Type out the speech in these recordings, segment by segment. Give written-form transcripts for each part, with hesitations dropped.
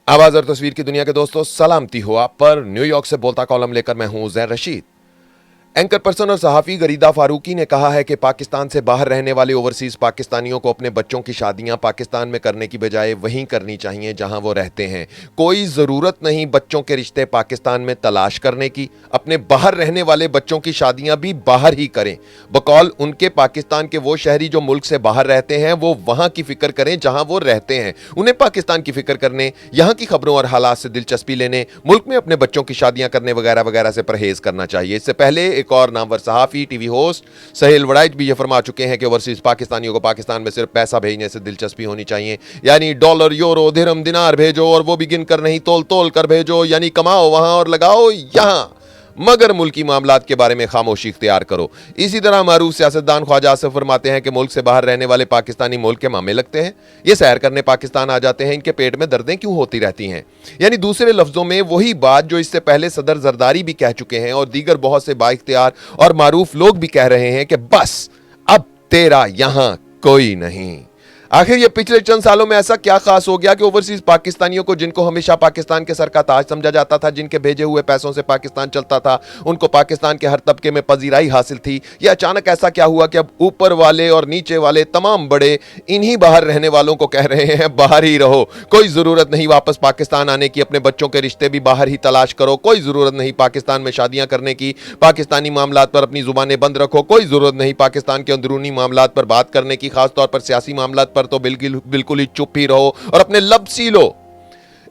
आवाज और तस्वीर की दुनिया के दोस्तों, सलामती हो आप पर। न्यूयॉर्क से बोलता कॉलम लेकर मैं हूं उज़ैर रशीद। एंकर पर्सन और सहाफी गरीदा फारूकी ने कहा है कि पाकिस्तान से बाहर रहने वाले ओवरसीज पाकिस्तानियों को अपने बच्चों की शादियां पाकिस्तान में करने की बजाय वहीं करनी चाहिए जहां वो रहते हैं। कोई ज़रूरत नहीं बच्चों के रिश्ते पाकिस्तान में तलाश करने की, अपने बाहर रहने वाले बच्चों की शादियां भी बाहर ही करें। बकौल उनके पाकिस्तान के वो शहरी जो मुल्क से बाहर रहते हैं वो वहां की फिक्र करें जहां वो रहते हैं। उन्हें पाकिस्तान की फिक्र करने, यहां की खबरों और हालात से दिलचस्पी लेने, मुल्क में अपने बच्चों की शादियां करने वगैरह वगैरह से परहेज करना चाहिए। इससे पहले एक और नामवर सहाफी, टीवी होस्ट सहेल वड़ाइच भी ये फरमा चुके हैं कि ओवरसीज पाकिस्तानियों को पाकिस्तान में सिर्फ पैसा भेजने से दिलचस्पी होनी चाहिए, यानी डॉलर, यूरो, दिरहम, दिनार भेजो और वो भी गिन कर नहीं तोल तोल कर भेजो, यानी कमाओ वहां और लगाओ यहां, मगर मुल्की मामलात के बारे में खामोशी इख्तियार करो। इसी तरह मारूफ सियासतदान ख्वाजा आसिफ फरमाते हैं कि मुल्क से बाहर रहने वाले पाकिस्तानी मुल्क के मामे लगते हैं, ये सैर करने पाकिस्तान आ जाते हैं, इनके पेट में दर्दें क्यों होती रहती हैं। यानी दूसरे लफ्जों में वही बात जो इससे पहले सदर जरदारी भी कह चुके हैं और दीगर बहुत से बाइख्तियार और मारूफ लोग भी कह रहे हैं कि बस अब तेरा यहां कोई नहीं। आखिर ये पिछले चंद सालों में ऐसा क्या खास हो गया कि ओवरसीज पाकिस्तानियों को, जिनको हमेशा पाकिस्तान के सर का ताज समझा जाता था, जिनके भेजे हुए पैसों से पाकिस्तान चलता था, उनको पाकिस्तान के हर तबके में पजीराई हासिल थी, ये अचानक ऐसा क्या हुआ कि अब ऊपर वाले और नीचे वाले तमाम बड़े इन्हीं बाहर रहने वालों को कह रहे हैं बाहर ही रहो, कोई जरूरत नहीं वापस पाकिस्तान आने की, अपने बच्चों के रिश्ते भी बाहर ही तलाश करो, कोई जरूरत नहीं पाकिस्तान में शादियां करने की, पाकिस्तानी मामलात पर अपनी जुबानें बंद रखो, कोई जरूरत नहीं पाकिस्तान के अंदरूनी मामलात पर बात करने की, खासतौर पर सियासी मामलात पर तो बिल्कुल ही चुप ही रहो और अपने लब सी लो।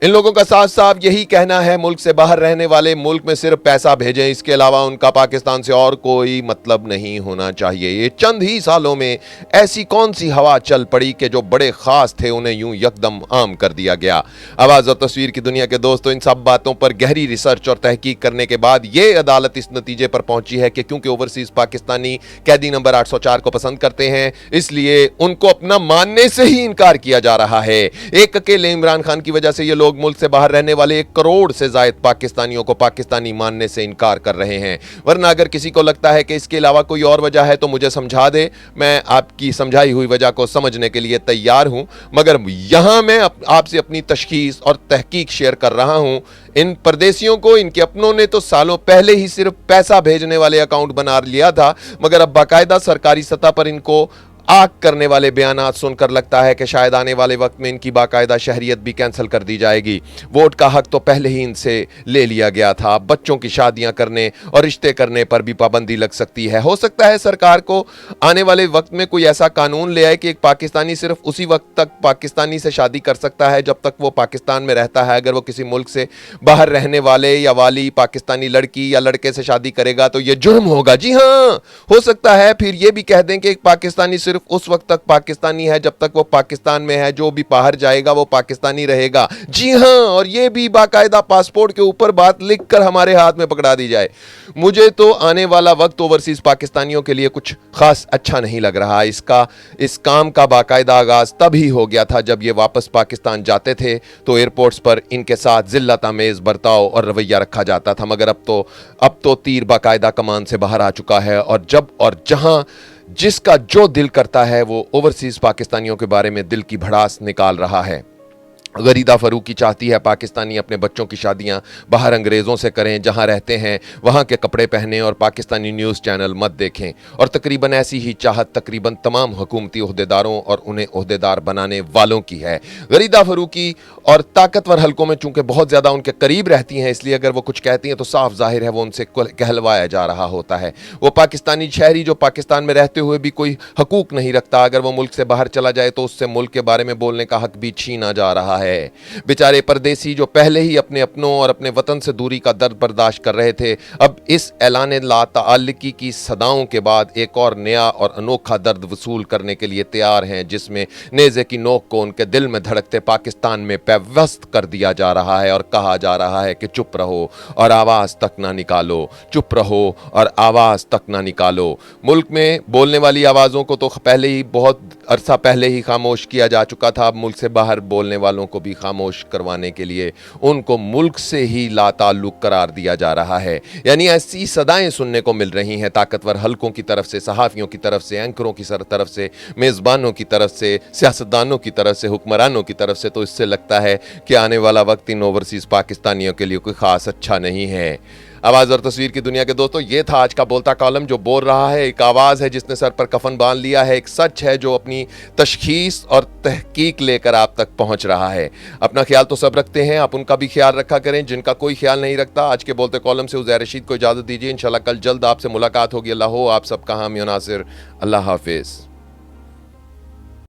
इन लोगों का साफ साफ यही कहना है, मुल्क से बाहर रहने वाले मुल्क में सिर्फ पैसा भेजें, इसके अलावा उनका पाकिस्तान से और कोई मतलब नहीं होना चाहिए। ये चंद ही सालों में ऐसी कौन सी हवा चल पड़ी कि जो बड़े खास थे उन्हें यूं यकदम आम कर दिया गया। आवाज और तस्वीर की दुनिया के दोस्तों, इन सब बातों पर गहरी रिसर्च और तहकीक करने के बाद ये अदालत इस नतीजे पर पहुंची है कि क्योंकि ओवरसीज पाकिस्तानी कैदी नंबर 804 को पसंद करते हैं, इसलिए उनको अपना मानने से ही इनकार किया जा रहा है। एक अकेले इमरान खान की वजह से ये लोग मुल्क से बाहर रहने वाले 1 करोड़ से ज्यादा पाकिस्तानियों को पाकिस्तानी मानने से इनकार कर रहे हैं। वरना अगर किसी को लगता है कि इसके अलावा कोई और वजह है तो मुझे समझा दे, मैं आपकी समझाई हुई वजह को समझने के लिए तैयार हूं, मगर यहां मैं आपसे अपनी तशखीस और तहकीक शेयर कर रहा हूं। इन परदेसियों को इनके अपनों ने तो सालों पहले ही सिर्फ पैसा भेजने वाले अकाउंट बना लिया था, मगर अब बाकायदा सरकारी सतह पर इनको आग करने वाले बयानात सुनकर लगता है कि शायद आने वाले वक्त में इनकी बाकायदा शहरियत भी कैंसिल कर दी जाएगी। वोट का हक तो पहले ही इनसे ले लिया गया था। बच्चों की शादियां करने और रिश्ते करने पर भी पाबंदी लग सकती है। हो सकता है सरकार को आने वाले वक्त में कोई ऐसा कानून ले आए कि एक पाकिस्तानी सिर्फ उसी वक्त तक पाकिस्तानी से शादी कर सकता है जब तक वो पाकिस्तान में रहता है। अगर वो किसी मुल्क से बाहर रहने वाले या वाली पाकिस्तानी लड़की या लड़के से शादी करेगा तो ये जुर्म होगा। जी हाँ, हो सकता है फिर ये भी कह दें कि एक पाकिस्तानी सिर्फ उस वक्त तक पाकिस्तानी है जब तक वो पाकिस्तान में है, जो भी बाहर जाएगा वो पाकिस्तानी रहेगा। जी हां, और ये भी बाकायदा पासपोर्ट के ऊपर बात लिखकर हमारे हाथ में पकड़ा दी जाए। मुझे तो आने वाला वक्त ओवरसीज पाकिस्तानियों के लिए कुछ खास अच्छा नहीं लग रहा। इस काम का बाकायदा आगाज तभी हो गया था जब ये वापस पाकिस्तान जाते थे तो एयरपोर्ट्स पर इनके साथ जिल्लत आमेज बर्ताव और रवैया रखा जाता था, मगर अब तो तीर बाकायदा कमान से बाहर आ चुका है और जब और जहां जिसका जो दिल करता है वो ओवरसीज पाकिस्तानियों के बारे में दिल की भड़ास निकाल रहा है। गरीदा फरूकी चाहती है पाकिस्तानी अपने बच्चों की शादियां बाहर अंग्रेज़ों से करें, जहां रहते हैं वहां के कपड़े पहने और पाकिस्तानी न्यूज़ चैनल मत देखें। और तकरीबन ऐसी ही चाहत तकरीबन तमाम हुकूमती ओहदेदारों और उन्हें ओहदेदार बनाने वालों की है। गरीदा फरूकी और ताकतवर हलकों में चूंकि बहुत ज़्यादा उनके करीब रहती हैं, इसलिए अगर वो कुछ कहती हैं तो साफ जाहिर है वो उनसे कहलवाया जा रहा होता है। वो पाकिस्तानी शहरी जो पाकिस्तान में रहते हुए भी कोई हकूक नहीं रखता, अगर वो मुल्क से बाहर चला जाए तो उससे मुल्क के बारे में बोलने का हक भी छीना जा रहा है। बेचारे परदेसी जो पहले ही अपने अपनों और अपने वतन से दूरी का दर्द बर्दाश्त कर रहे थे, अब इस ऐलान लाताल्लुकी की सदाओं के बाद एक और नया और अनोखा दर्द वसूल करने के लिए तैयार हैं, जिसमें नेज़े की नोक को उनके दिल में धड़कते पाकिस्तान में पैवस्त कर दिया जा रहा है और कहा जा रहा है कि चुप रहो और आवाज़ तक ना निकालो, चुप रहो और आवाज़ तक ना निकालो। मुल्क में बोलने वाली आवाज़ों को तो पहले ही बहुत अरसा पहले ही खामोश किया जा चुका था। अब मुल्क से बाहर बोलने वालों को भी खामोश करवाने के लिए उनको मुल्क से ही लाताल्लुक करार दिया जा रहा है। यानी ऐसी सदाएं सुनने को मिल रही हैं ताकतवर हलकों की तरफ से, सहाफ़ियों की तरफ से, एंकरों की तरफ से, मेज़बानों की तरफ से, सियासतदानों की तरफ से, हुक्मरानों की तरफ से। तो इससे लगता है कि आने वाला वक्त इन ओवरसीज़ पाकिस्तानियों के लिए कोई ख़ास अच्छा नहीं है। आवाज़ और तस्वीर की दुनिया के दोस्तों, ये था आज का बोलता कॉलम जो बोल रहा है। एक आवाज़ है जिसने सर पर कफन बांध लिया है, एक सच है जो अपनी तशखीस और तहकीक लेकर आप तक पहुंच रहा है। अपना ख्याल तो सब रखते हैं, आप उनका भी ख्याल रखा करें जिनका कोई ख्याल नहीं रखता। आज के बोलते कॉलम से उज़ैर रशीद को इजाज़त दीजिए। इंशाल्लाह कल जल्द आपसे मुलाकात होगी। अल्लाह हो आप सबका हामी और नासिर। अल्लाह हाफिज़।